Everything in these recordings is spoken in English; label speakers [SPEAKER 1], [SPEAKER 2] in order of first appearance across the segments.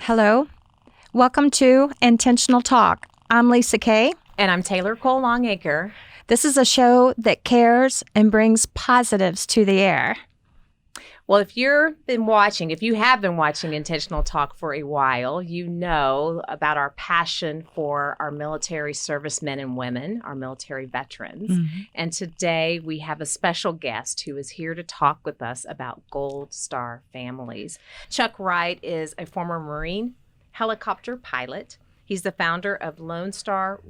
[SPEAKER 1] Hello. Welcome to Intentional Talk. I'm LisaKay.
[SPEAKER 2] And I'm Taylor Cole Longacre.
[SPEAKER 1] This is a show that cares and brings positives to the air.
[SPEAKER 2] Well, if you have been watching Intentional Talk for a while, you know about our passion for our military servicemen and women, our military veterans. Mm-hmm. And today we have a special guest who is here to talk with us about Gold Star families. Chuck Wright is a former Marine helicopter pilot. He's the founder of Lone Star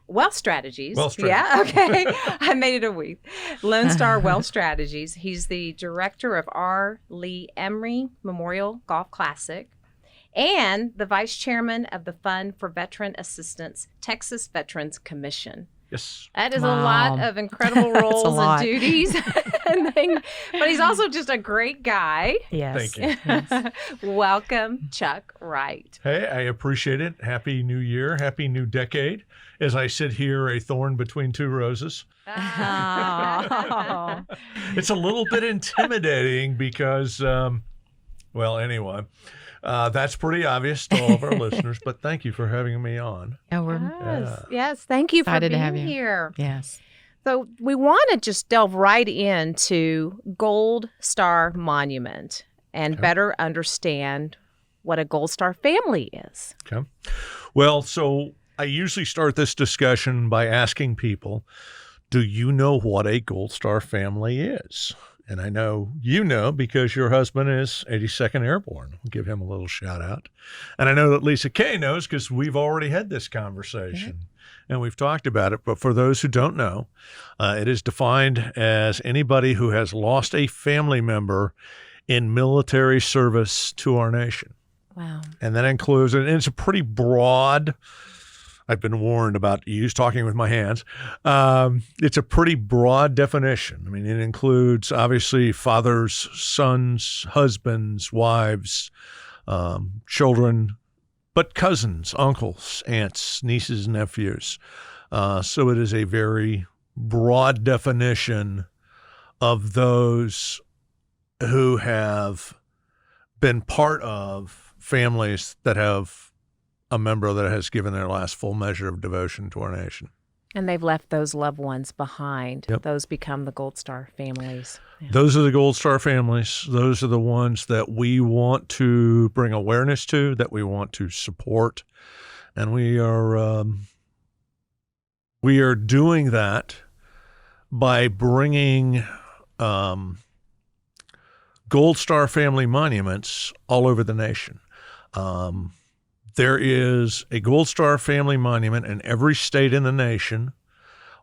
[SPEAKER 2] Wealth Strategies. Yeah, okay. I made it a week. Lone Star Wealth Strategies. He's the director of Ermey Memorial Golf Classic and the vice chairman of the Fund for Veteran Assistance, Texas Veterans Commission.
[SPEAKER 3] Yes.
[SPEAKER 2] That is a lot of incredible roles and duties. But he's also just a great guy.
[SPEAKER 1] Yes.
[SPEAKER 3] Thank you.
[SPEAKER 2] Yes. Welcome, Chuck Wright.
[SPEAKER 3] Hey, I appreciate it. Happy New Year. Happy new decade. As I sit here, a thorn between two roses.
[SPEAKER 1] Oh.
[SPEAKER 3] It's a little bit intimidating because, anyway, that's pretty obvious to all of our listeners, but thank you for having me on.
[SPEAKER 2] Yes. Thank you for being here.
[SPEAKER 1] Yes.
[SPEAKER 2] So we want to just delve right into Gold Star Monument and better understand what a Gold Star family is.
[SPEAKER 3] Okay. Well, so I usually start this discussion by asking people, do you know what a Gold Star family is? And I know you know because your husband is 82nd Airborne. We'll give him a little shout out. And I know that LisaKay knows because we've already had this conversation and we've talked about it. But for those who don't know, it is defined as anybody who has lost a family member in military service to our nation.
[SPEAKER 2] Wow.
[SPEAKER 3] And that includes, and it's a pretty broad, I've been warned about talking with my hands. It's a pretty broad definition. I mean, it includes obviously fathers, sons, husbands, wives, children, but cousins, uncles, aunts, nieces, nephews. So it is a very broad definition of those who have been part of families that have a member that has given their last full measure of devotion to our nation.
[SPEAKER 2] And they've left those loved ones behind.
[SPEAKER 3] Yep.
[SPEAKER 2] Those become the Gold Star families. Yeah.
[SPEAKER 3] Those are the Gold Star families. Those are the ones that we want to bring awareness to, that we want to support. And we are doing that by bringing Gold Star family monuments all over the nation. There is a Gold Star family monument in every state in the nation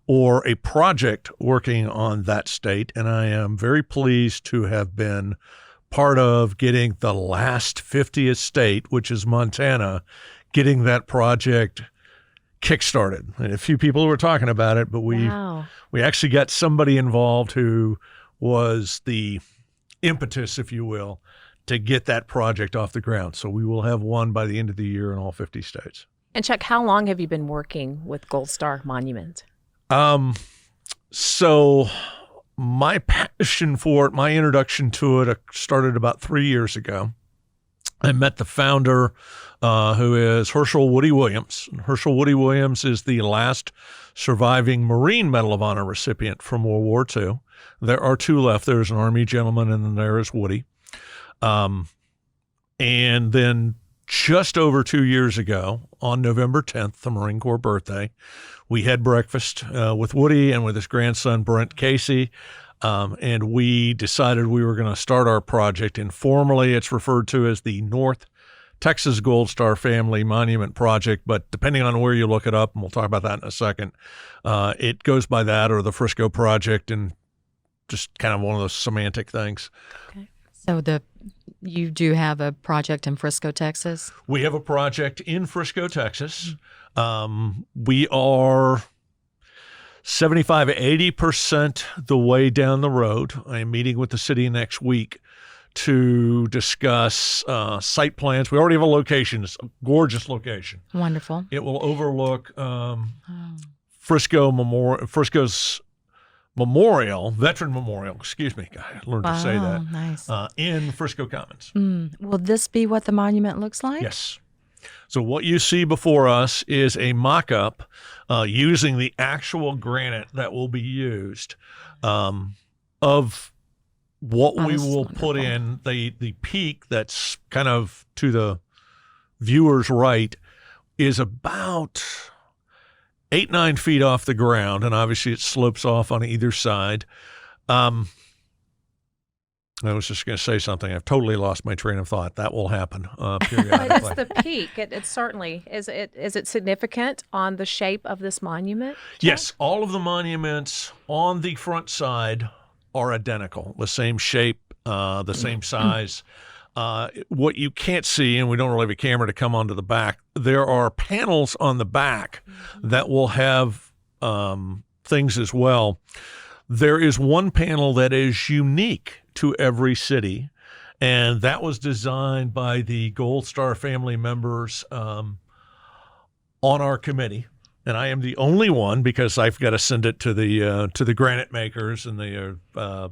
[SPEAKER 3] or a project working on that state. And I am very pleased to have been part of getting the last 50th state, which is Montana, getting that project kickstarted. And a few people were talking about it, but we actually got somebody involved who was the impetus, if you will, to get that project off the ground. So we will have one by the end of the year in all 50 states.
[SPEAKER 2] And Chuck, how long have you been working with Gold Star Monument?
[SPEAKER 3] So my passion for it, my introduction to it started about 3 years ago. I met the founder, who is Herschel Woody Williams. Herschel Woody Williams is the last surviving Marine Medal of Honor recipient from World War II. There are two left. There's an Army gentleman, and then there is Woody. And then just over 2 years ago, on November 10th, the Marine Corps birthday, we had breakfast with Woody and with his grandson, Brent Casey, and we decided we were going to start our project. Informally, it's referred to as the North Texas Gold Star Family Monument Project, but depending on where you look it up, and we'll talk about that in a second, it goes by that or the Frisco Project, and just kind of one of those semantic things.
[SPEAKER 4] Okay. So you do have a project in Frisco, Texas?
[SPEAKER 3] We have a project in Frisco, Texas. We are 75-80% the way down the road. I am meeting with the city next week to discuss site plans. We already have a location. It's a gorgeous location.
[SPEAKER 4] Wonderful.
[SPEAKER 3] It will overlook Frisco's Veteran Memorial, excuse me, I learned to say
[SPEAKER 4] Wow,
[SPEAKER 3] that,
[SPEAKER 4] nice.
[SPEAKER 3] in Frisco Commons.
[SPEAKER 1] Will this be what the monument looks like?
[SPEAKER 3] Yes. So what you see before us is a mock-up using the actual granite that will be used of what we
[SPEAKER 4] this is
[SPEAKER 3] will
[SPEAKER 4] wonderful.
[SPEAKER 3] put in. The peak that's kind of to the viewer's right is about 8-9 feet off the ground, and obviously it slopes off on either side. I was just going to say something. I've totally lost my train of thought. That will happen
[SPEAKER 2] But
[SPEAKER 3] periodically.
[SPEAKER 2] it's the peak. It certainly is. Is it significant on the shape of this monument? Chuck?
[SPEAKER 3] Yes, all of the monuments on the front side are identical, the same shape, the same size. What you can't see, and we don't really have a camera to come onto the back, there are panels on the back that will have things as well. There is one panel that is unique to every city, and that was designed by the Gold Star family members on our committee. And I am the only one, because I've got to send it to the granite makers and the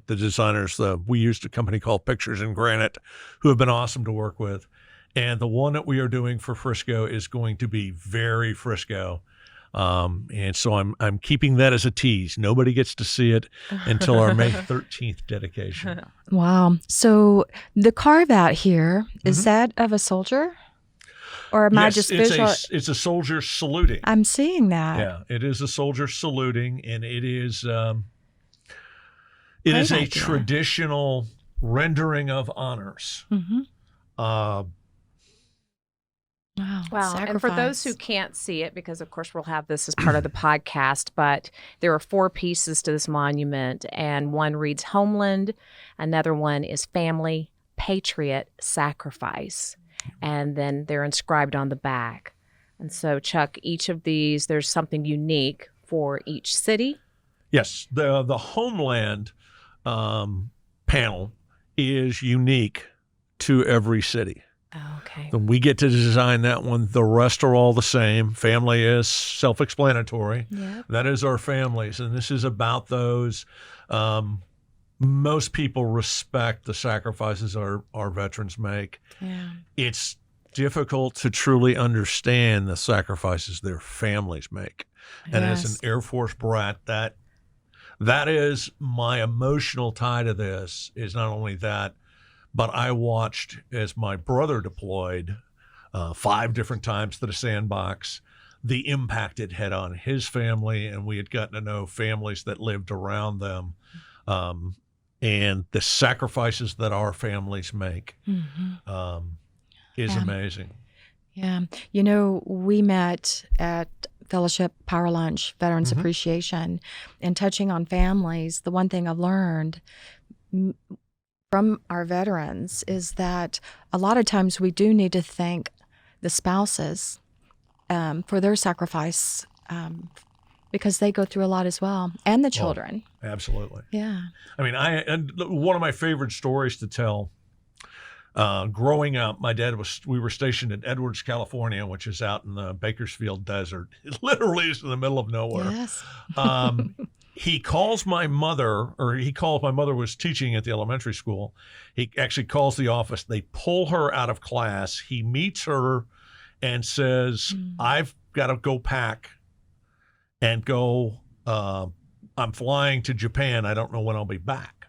[SPEAKER 3] designers. We used a company called Pictures in Granite, who have been awesome to work with. And the one that we are doing for Frisco is going to be very Frisco. And so I'm keeping that as a tease. Nobody gets to see it until our May 13th dedication.
[SPEAKER 1] Wow. So the carve out here, is that of a soldier? Or am I
[SPEAKER 3] Yes,
[SPEAKER 1] just
[SPEAKER 3] it's
[SPEAKER 1] visual?
[SPEAKER 3] it's a soldier saluting.
[SPEAKER 1] I'm seeing that.
[SPEAKER 3] Yeah, it is a soldier saluting, and it is a
[SPEAKER 1] idea.
[SPEAKER 3] traditional rendering of honors.
[SPEAKER 1] Mm-hmm.
[SPEAKER 3] Uh,
[SPEAKER 1] Wow.
[SPEAKER 2] Well, and for those who
[SPEAKER 1] Sacrifice.
[SPEAKER 2] can't see it, because of course we'll have this as part of the podcast, but there are 4 pieces to this monument, and one reads Homeland, another one is Family, Patriot, Sacrifice, and then they're inscribed on the back. And so, Chuck, each of these, there's something unique for each city.
[SPEAKER 3] yes, the Homeland panel is unique to every city.
[SPEAKER 2] Oh, okay.
[SPEAKER 3] Then we get to design that one. The rest are all the same. Family is self-explanatory.
[SPEAKER 1] Yeah.
[SPEAKER 3] That is our families, and this is about those. Most people respect the sacrifices our veterans make.
[SPEAKER 1] Yeah.
[SPEAKER 3] It's difficult to truly understand the sacrifices their families make. And as
[SPEAKER 1] Yes.
[SPEAKER 3] an Air Force brat, that is my emotional tie to this, is not only that, but I watched as my brother deployed 5 different times to the sandbox, the impact it had on his family, and we had gotten to know families that lived around them, and the sacrifices that our families make is
[SPEAKER 1] Yeah.
[SPEAKER 3] amazing.
[SPEAKER 1] Yeah. You know, we met at Fellowship Power Lunch, Veterans Appreciation, and touching on families, the one thing I've learned from our veterans is that a lot of times we do need to thank the spouses for their sacrifice because they go through a lot as well, and the children.
[SPEAKER 3] Absolutely.
[SPEAKER 1] Yeah.
[SPEAKER 3] I mean, and one of my favorite stories to tell. Growing up, we were stationed in Edwards, California, which is out in the Bakersfield desert. It literally is in the middle of nowhere.
[SPEAKER 1] Yes.
[SPEAKER 3] He calls my mother, my mother was teaching at the elementary school. He actually calls the office. They pull her out of class. He meets her and says, I've got to go pack and go. I'm flying to Japan. I don't know when I'll be back.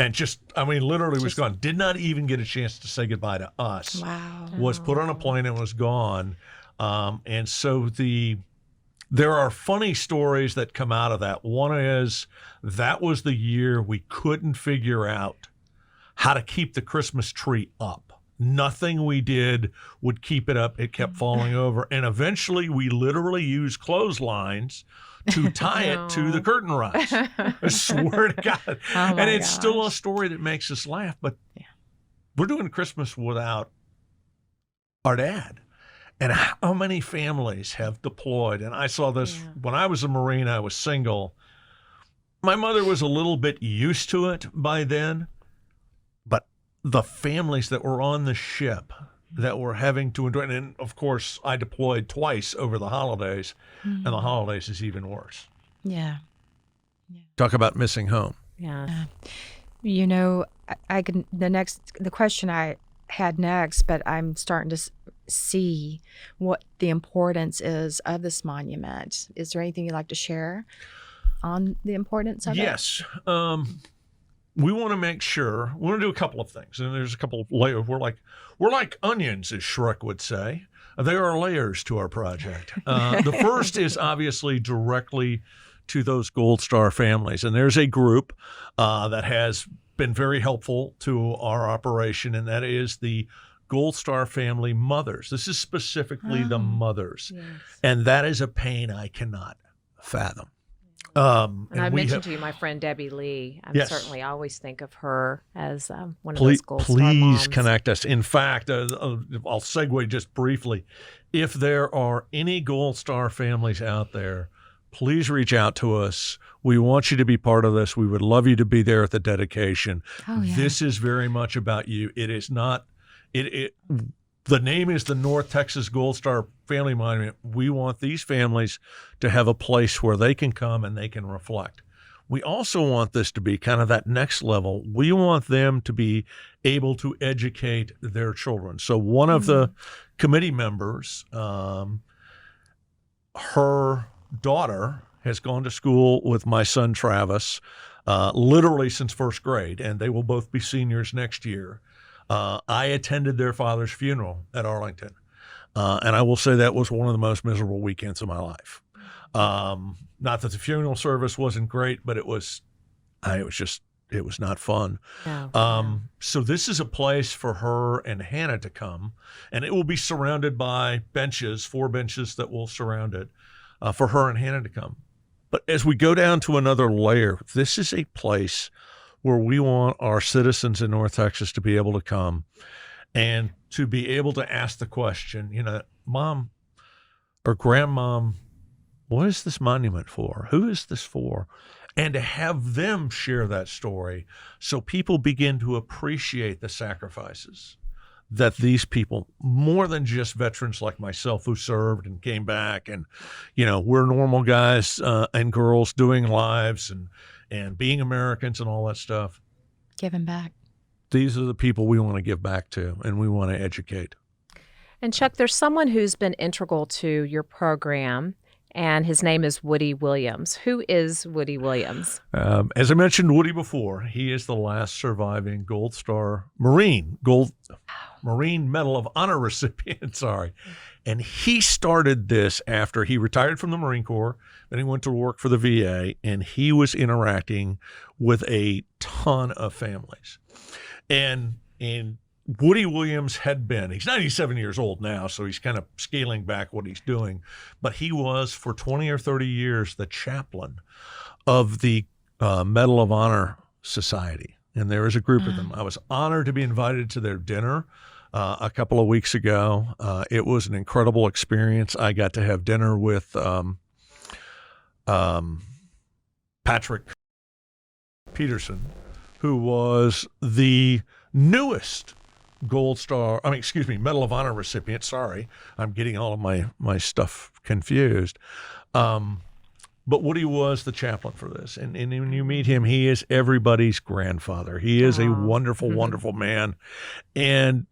[SPEAKER 3] And literally was gone. Did not even get a chance to say goodbye to us.
[SPEAKER 1] Wow.
[SPEAKER 3] Was put on a plane and was gone. And so there are funny stories that come out of that. One is that was the year we couldn't figure out how to keep the Christmas tree up. Nothing we did would keep it up. It kept falling over. And eventually we literally used clotheslines to tie it to the curtain rods. I swear to God. And it's still a story that makes us laugh, but we're doing Christmas without our dad. And how many families have deployed? And I saw this when I was a Marine, I was single. My mother was a little bit used to it by then, but the families that were on the ship that were having to endure, and of course I deployed twice over the holidays, and the holidays is even worse.
[SPEAKER 1] Yeah.
[SPEAKER 3] Talk about missing home.
[SPEAKER 2] Yeah.
[SPEAKER 1] You know, I can the question I had next, but I'm starting to see what the importance is of this monument. Is there anything you'd like to share on the importance of it?
[SPEAKER 3] Yes. We want to make sure, we want to do a couple of things. And there's a couple of layers. We're like onions, as Shrek would say. There are layers to our project. The first is obviously directly to those Gold Star families. And there's a group that has been very helpful to our operation, and that is the Gold Star family mothers. This is specifically the mothers.
[SPEAKER 2] Yes.
[SPEAKER 3] And that is a pain I cannot fathom.
[SPEAKER 2] And I mentioned to you my friend Debbie Lee.
[SPEAKER 3] Yes.
[SPEAKER 2] Certainly always think of her as one of those Gold Star moms.
[SPEAKER 3] Please connect us. In fact, I'll segue just briefly. If there are any Gold Star families out there, please reach out to us. We want you to be part of this. We would love you to be there at the dedication.
[SPEAKER 1] Oh, yeah.
[SPEAKER 3] This is very much about you. It is not. The name is the North Texas Gold Star Family Monument. We want these families to have a place where they can come and they can reflect. We also want this to be kind of that next level. We want them to be able to educate their children. So one of the committee members, her daughter has gone to school with my son Travis, literally since first grade, and they will both be seniors next year. I attended their father's funeral at Arlington, and I will say that was one of the most miserable weekends of my life. Not that the funeral service wasn't great, but it was not fun.
[SPEAKER 2] No.
[SPEAKER 3] So this is a place for her and Hannah to come, and it will be surrounded by benches, 4 benches that will surround it, for her and Hannah to come. But as we go down to another layer, this is a place where we want our citizens in North Texas to be able to come and to be able to ask the question, Mom or Grandmom, what is this monument for? Who is this for? And to have them share that story so people begin to appreciate the sacrifices that these people, more than just veterans like myself who served and came back, and, we're normal guys and girls doing lives and being Americans and all that stuff.
[SPEAKER 1] Giving back.
[SPEAKER 3] These are the people we want to give back to, and we want to educate.
[SPEAKER 2] And Chuck, there's someone who's been integral to your program, and his name is Woody Williams. Who is Woody Williams?
[SPEAKER 3] As I mentioned Woody before, he is the last surviving Gold Star Marine Medal of Honor recipient. Sorry. And he started this after he retired from the Marine Corps. Then he went to work for the VA, and he was interacting with a ton of families. And Woody Williams he's 97 years old now, so he's kind of scaling back what he's doing. But he was, for 20 or 30 years, the chaplain of the Medal of Honor Society. And there is a group of them. I was honored to be invited to their dinner a couple of weeks ago. It was an incredible experience. I got to have dinner with Patrick Peterson, who was the newest Medal of Honor recipient. Sorry, I'm getting all of my stuff confused. But Woody was the chaplain for this. And when you meet him, he is everybody's grandfather. He is a wonderful, wonderful man. And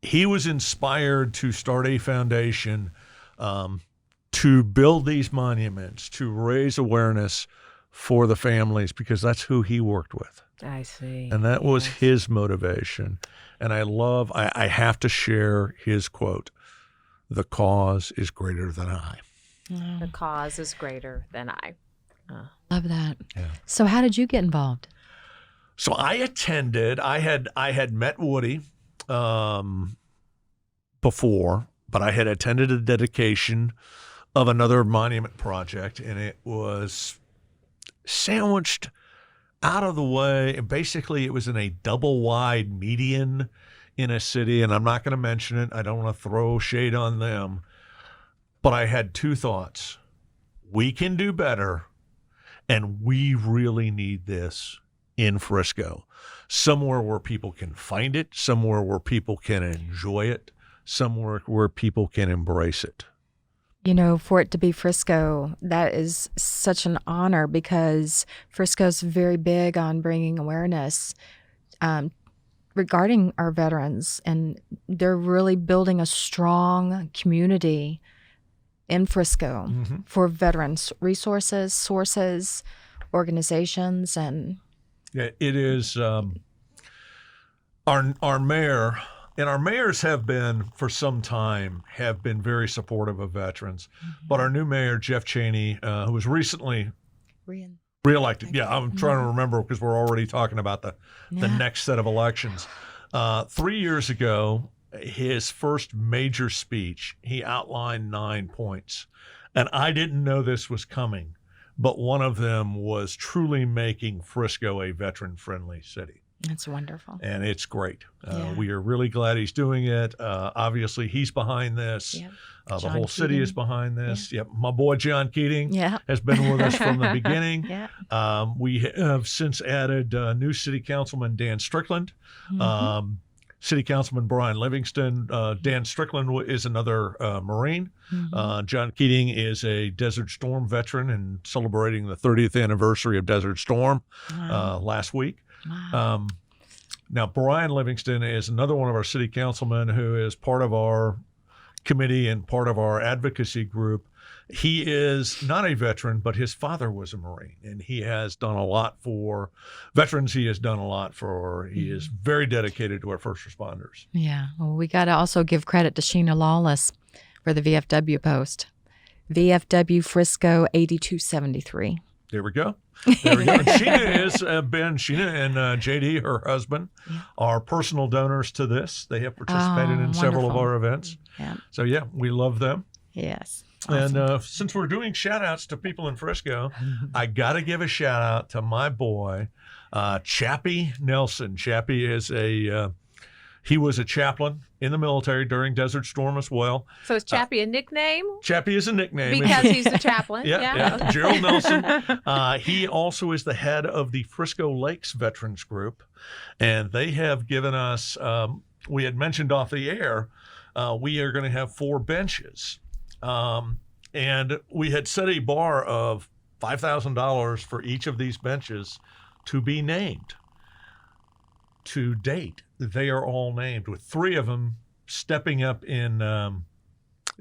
[SPEAKER 3] he was inspired to start a foundation to build these monuments, to raise awareness for the families, because that's who he worked with.
[SPEAKER 2] I see.
[SPEAKER 3] And that was his motivation. And I have to share his quote: "The cause is greater than I."
[SPEAKER 2] The cause is greater than I.
[SPEAKER 1] Love that.
[SPEAKER 3] Yeah.
[SPEAKER 1] So how did you get involved?
[SPEAKER 3] So I attended. I had met Woody before, but I had attended a dedication of another monument project, and it was sandwiched out of the way. And basically, it was in a double wide median in a city, and I'm not going to mention it. I don't want to throw shade on them. But I had 2 thoughts. We can do better, and we really need this in Frisco. Somewhere where people can find it, somewhere where people can enjoy it, somewhere where people can embrace it.
[SPEAKER 1] You know, for it to be Frisco, that is such an honor because Frisco's very big on bringing awareness regarding our veterans, and they're really building a strong community in Frisco for veterans, resources, sources, organizations, and
[SPEAKER 3] Yeah, it is our mayor. And our mayors have been, for some time, have been very supportive of veterans. But our new mayor, Jeff Cheney, who was recently reelected. Yeah, I'm trying to remember because we're already talking about the next set of elections. 3 years ago, his first major speech, he outlined 9 points. And I didn't know this was coming, but one of them was truly making Frisco a veteran-friendly city.
[SPEAKER 1] That's wonderful.
[SPEAKER 3] And it's great. We are really glad he's doing it. Obviously, he's behind this.
[SPEAKER 1] Yep.
[SPEAKER 3] The whole city
[SPEAKER 1] Keating
[SPEAKER 3] is behind this. Yep. My boy, John Keating,
[SPEAKER 1] Yeah.
[SPEAKER 3] has been with us from the beginning.
[SPEAKER 1] Yeah.
[SPEAKER 3] We have since added new city councilman Dan Strickland, city councilman Brian Livingston. Dan Strickland is another Marine. John Keating is a Desert Storm veteran and celebrating the 30th anniversary of Desert Storm last week.
[SPEAKER 1] Wow.
[SPEAKER 3] Now, Brian Livingston is another one of our city councilmen who is part of our committee and part of our advocacy group. He is not a veteran, but his father was a Marine, and he has done a lot for veterans. He has done a lot for, he is very dedicated to our first responders.
[SPEAKER 1] Yeah. Well, we got to also give credit to Sheena Lawless for the VFW post. VFW Frisco 8273.
[SPEAKER 3] There we go. There we go. And Sheena and JD, her husband, are personal donors to this. They have participated in several of our events.
[SPEAKER 1] Yeah.
[SPEAKER 3] So, yeah, we love them.
[SPEAKER 1] Yes.
[SPEAKER 3] Awesome. And since we're doing shout outs to people in Frisco, I got to give a shout out to my boy, Chappie Nelson. Chappie is he was a chaplain in the military during Desert Storm as well.
[SPEAKER 2] So is Chappie a nickname?
[SPEAKER 3] Chappie is a nickname.
[SPEAKER 2] Because he's the chaplain?
[SPEAKER 3] Yeah. Gerald Nelson. He also is the head of the Frisco Lakes Veterans Group. And they have given us, we had mentioned off the air, we are going to have 4 benches. And we had set a bar of $5,000 for each of these benches to be named. To date, they are all named, with 3 of them stepping up in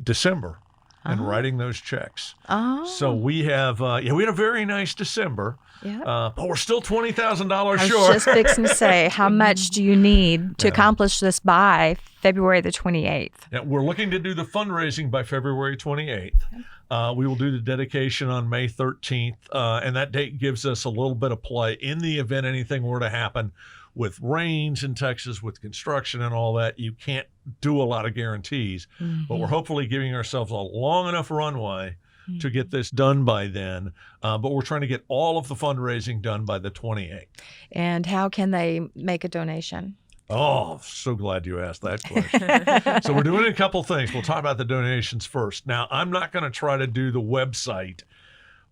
[SPEAKER 3] December and writing those checks. So we have, we had a very nice December, but we're still $20,000
[SPEAKER 1] I
[SPEAKER 3] short.
[SPEAKER 1] was just fixing to say, how much do you need to accomplish this by February the 28th?
[SPEAKER 3] Yeah, we're looking to do the fundraising by February 28th. We will do the dedication on May 13th, and that date gives us a little bit of play in the event anything were to happen. With rains in Texas, with construction and all that, you can't do a lot of guarantees. But we're hopefully giving ourselves a long enough runway to get this done by then. But we're trying to get all of the fundraising done by the 28th.
[SPEAKER 1] And how can they make a donation?
[SPEAKER 3] Oh, so glad you asked that question. So we're doing a couple things. We'll talk about the donations first. Now, I'm not going to try to do the website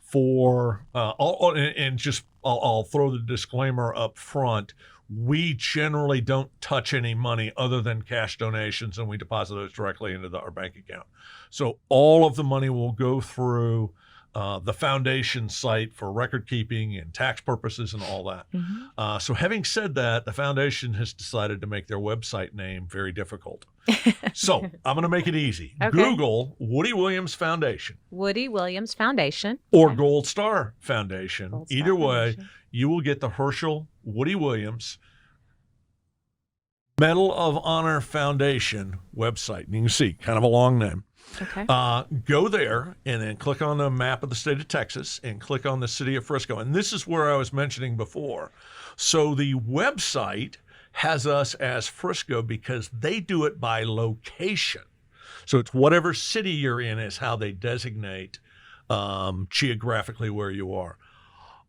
[SPEAKER 3] for, I'll throw the disclaimer up front. We generally don't touch any money other than cash donations, and we deposit those directly into our bank account. So all of the money will go through the foundation site for record keeping and tax purposes and all that. So having said that, the foundation has decided to make their website name very difficult. So I'm going to make it easy.
[SPEAKER 2] Okay.
[SPEAKER 3] Google Woody Williams Foundation.
[SPEAKER 2] Woody Williams Foundation.
[SPEAKER 3] Or Gold Star Foundation.
[SPEAKER 2] Gold Star
[SPEAKER 3] Either way,
[SPEAKER 2] Foundation.
[SPEAKER 3] you will get the Herschel Woody Williams Medal of Honor Foundation website. And you can see, kind of a long name.
[SPEAKER 2] Okay.
[SPEAKER 3] Go there and then click on the map of the state of Texas and click on the city of Frisco. And this is where I was mentioning before. So the website has us as Frisco because they do it by location. So it's whatever city you're in is how they designate geographically where you are.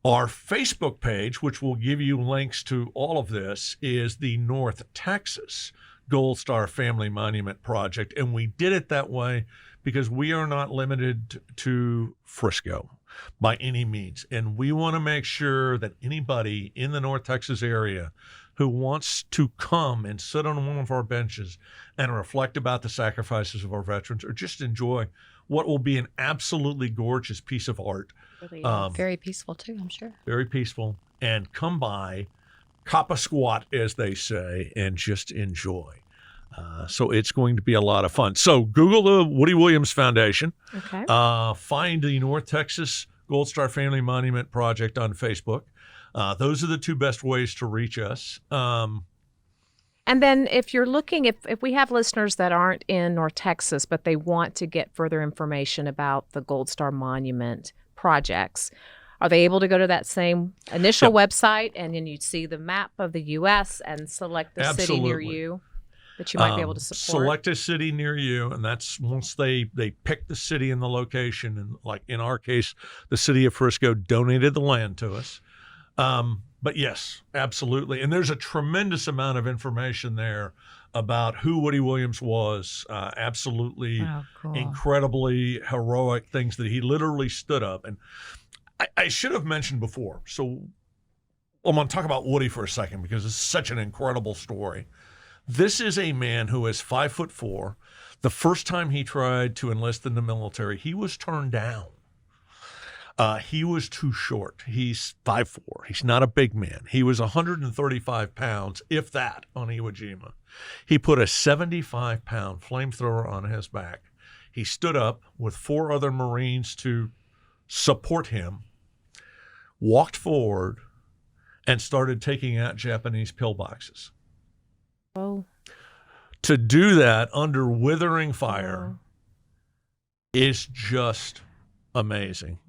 [SPEAKER 3] Our Facebook page, which will give you links to all of this, is the North Texas Gold Star Family Monument Project. And we did it that way because we are not limited to Frisco by any means. And we want to make sure that anybody in the North Texas area who wants to come and sit on one of our benches and reflect about the sacrifices of our veterans or just enjoy what will be an absolutely gorgeous piece of art.
[SPEAKER 2] Really is.
[SPEAKER 1] Very peaceful too, I'm sure.
[SPEAKER 3] Very peaceful. And come by, cop a squat, as they say, and just enjoy. So it's going to be a lot of fun. So Google the Woody Williams Foundation.
[SPEAKER 2] Okay.
[SPEAKER 3] Find the North Texas Gold Star Family Monument Project on Facebook. Those are the two best ways to reach us.
[SPEAKER 2] And then if you're looking, if we have listeners that aren't in North Texas, but they want to get further information about the Gold Star Monument projects, are they able to go to that same initial website and then you'd see the map of the U.S. and select the city near you that you might be able to support?
[SPEAKER 3] Select a city near you, and that's once they pick the city and the location. And like in our case, the city of Frisco donated the land to us. But yes, absolutely. And there's a tremendous amount of information there about who Woody Williams was. Absolutely incredibly heroic things that he literally stood up. And I should have mentioned before. So I'm going to talk about Woody for a second because it's such an incredible story. This is a man who is 5'4". The first time he tried to enlist in the military, he was turned down. He was too short. He's 5'4". He's not a big man. He was 135 pounds, if that, on Iwo Jima. He put a 75-pound flamethrower on his back. He stood up with 4 other Marines to support him, walked forward, and started taking out Japanese pillboxes.
[SPEAKER 2] Oh.
[SPEAKER 3] To do that under withering fire is just amazing.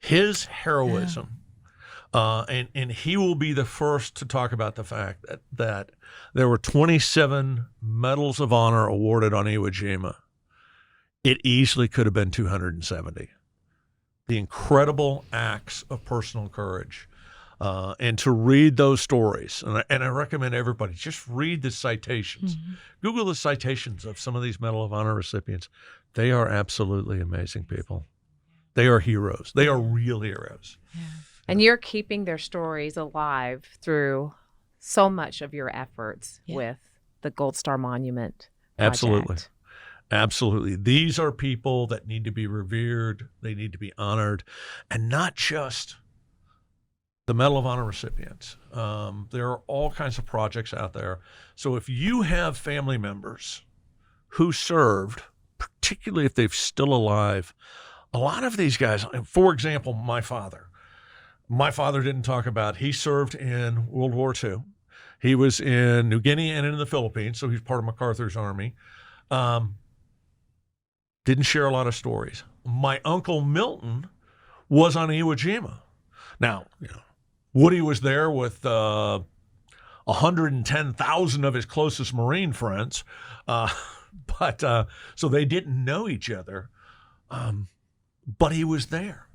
[SPEAKER 3] His heroism, and he will be the first to talk about the fact that there were 27 medals of honor awarded on Iwo Jima. It easily could have been 270. The incredible acts of personal courage. And to read those stories, and I recommend everybody just read the citations. Mm-hmm. Google the citations of some of these Medal of Honor recipients. They are absolutely amazing people. They are heroes. They are real heroes.
[SPEAKER 2] Yeah. And you're keeping their stories alive through so much of your efforts with the Gold Star Monument project.
[SPEAKER 3] Absolutely. Absolutely. These are people that need to be revered. They need to be honored. And not just the Medal of Honor recipients. There are all kinds of projects out there. So if you have family members who served, particularly if they're still alive, a lot of these guys, for example, my father didn't talk about, he served in World War II. He was in New Guinea and in the Philippines, so he's part of MacArthur's army. Didn't share a lot of stories. My Uncle Milton was on Iwo Jima. Now, Woody was there with 110,000 of his closest Marine friends, but so they didn't know each other. But he was there.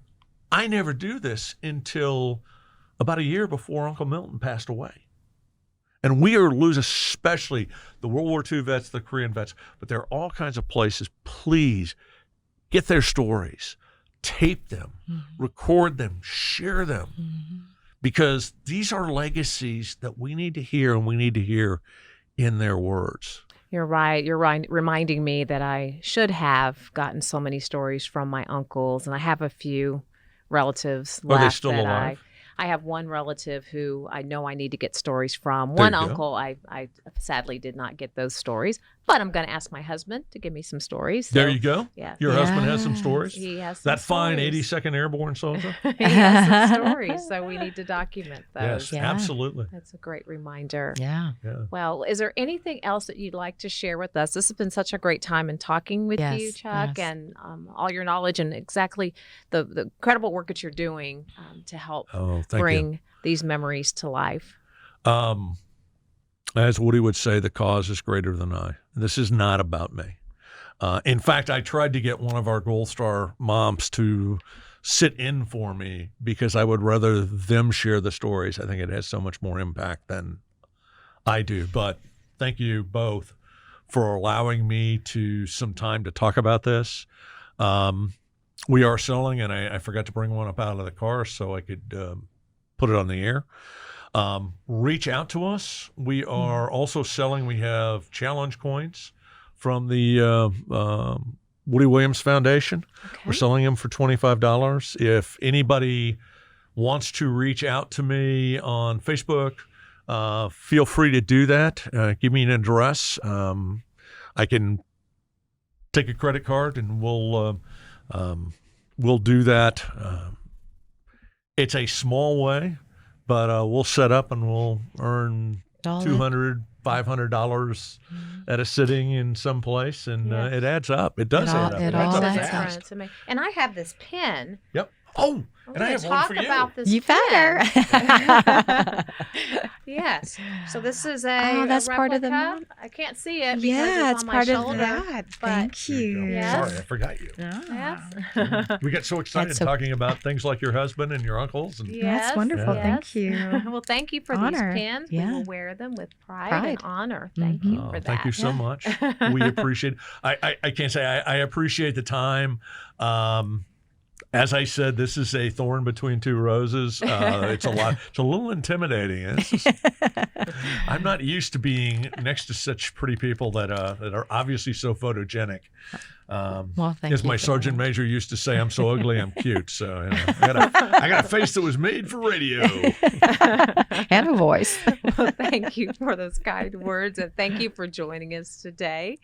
[SPEAKER 3] I never do this until about a year before Uncle Milton passed away. And we are losing, especially the World War II vets, the Korean vets, but there are all kinds of places. Please get their stories, tape them, record them, share them, because these are legacies that we need to hear, and we need to hear in their words.
[SPEAKER 2] You're right. You're right. Reminding me that I should have gotten so many stories from my uncles, and I have a few relatives left.
[SPEAKER 3] Are they still alive?
[SPEAKER 2] I have one relative who I know I need to get stories from. One uncle, I sadly did not get those stories, but I'm going to ask my husband to give me some stories. So,
[SPEAKER 3] there you go.
[SPEAKER 2] Yeah.
[SPEAKER 3] Your husband has some stories?
[SPEAKER 2] He has some
[SPEAKER 3] that fine
[SPEAKER 2] stories.
[SPEAKER 3] 82nd Airborne soldier?
[SPEAKER 2] He has some stories, so we need to document those.
[SPEAKER 3] Yes, absolutely.
[SPEAKER 2] That's a great reminder.
[SPEAKER 1] Yeah.
[SPEAKER 2] Well, is there anything else that you'd like to share with us? This has been such a great time in talking with you, Chuck, and all your knowledge and exactly the incredible work that you're doing to help bring these memories to life.
[SPEAKER 3] As Woody would say, the cause is greater than I. This is not about me. In fact, I tried to get one of our Gold Star moms to sit in for me because I would rather them share the stories. I think it has so much more impact than I do. But thank you both for allowing me some time to talk about this. We are selling, and I forgot to bring one up out of the car so I could put it on the air. Reach out to us. We are also selling, we have challenge coins from the Woody Williams Foundation.
[SPEAKER 2] Okay.
[SPEAKER 3] We're selling them for $25. If anybody wants to reach out to me on Facebook, feel free to do that. Give me an address. I can take a credit card and we'll do that. It's a small way, but we'll set up and we'll earn $200, $500 at a sitting in some place, and it adds up. It does add up.
[SPEAKER 4] It
[SPEAKER 3] adds
[SPEAKER 4] all
[SPEAKER 3] up
[SPEAKER 4] adds
[SPEAKER 3] fast.
[SPEAKER 4] up.
[SPEAKER 2] And I have this pen.
[SPEAKER 3] Yep. Oh,
[SPEAKER 2] We're
[SPEAKER 3] and I
[SPEAKER 2] gonna
[SPEAKER 3] have one
[SPEAKER 2] talk
[SPEAKER 3] for you.
[SPEAKER 2] about this
[SPEAKER 1] You
[SPEAKER 2] pen.
[SPEAKER 1] better.
[SPEAKER 2] Yes. So this is a
[SPEAKER 1] that's
[SPEAKER 2] a
[SPEAKER 1] part of the
[SPEAKER 2] replica. I can't see it because
[SPEAKER 1] Yeah,
[SPEAKER 2] it's
[SPEAKER 1] it's
[SPEAKER 2] on my
[SPEAKER 1] part of
[SPEAKER 2] shoulder.
[SPEAKER 1] that.
[SPEAKER 2] but-
[SPEAKER 1] Thank
[SPEAKER 3] There you go.
[SPEAKER 1] you.
[SPEAKER 2] Yes.
[SPEAKER 3] Sorry, I forgot you.
[SPEAKER 2] Yes.
[SPEAKER 3] We got so excited
[SPEAKER 1] That's so-
[SPEAKER 3] talking about things like your husband and your uncles. And
[SPEAKER 2] Yes,
[SPEAKER 1] That's wonderful.
[SPEAKER 3] Yeah.
[SPEAKER 1] Thank you.
[SPEAKER 2] Well, thank you for
[SPEAKER 1] Honor.
[SPEAKER 2] these pens. We
[SPEAKER 1] Yeah.
[SPEAKER 2] will wear them with pride and
[SPEAKER 1] Pride.
[SPEAKER 2] honor. Thank you
[SPEAKER 3] Oh,
[SPEAKER 2] for that.
[SPEAKER 3] thank you so
[SPEAKER 1] Yeah.
[SPEAKER 3] much. We appreciate it. I can't say I appreciate the time. As I said, this is a thorn between two roses. It's a lot. It's a little intimidating. I'm not used to being next to such pretty people that are obviously so photogenic.
[SPEAKER 1] Well, thank
[SPEAKER 3] As
[SPEAKER 1] you.
[SPEAKER 3] my sergeant major used to say, I'm so ugly, I'm cute. So I got a face that was made for radio.
[SPEAKER 1] And a voice.
[SPEAKER 2] Well, thank you for those kind words, and thank you for joining us today.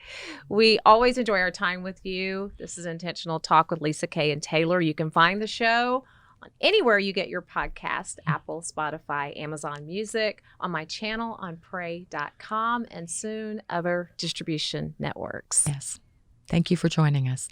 [SPEAKER 2] We always enjoy our time with you. This is Intentional Talk with LisaKay and Taylor. You can find the show on anywhere you get your podcast, Apple, Spotify, Amazon Music, on my channel on pray.com, and soon other distribution networks.
[SPEAKER 1] Yes. Thank you for joining us.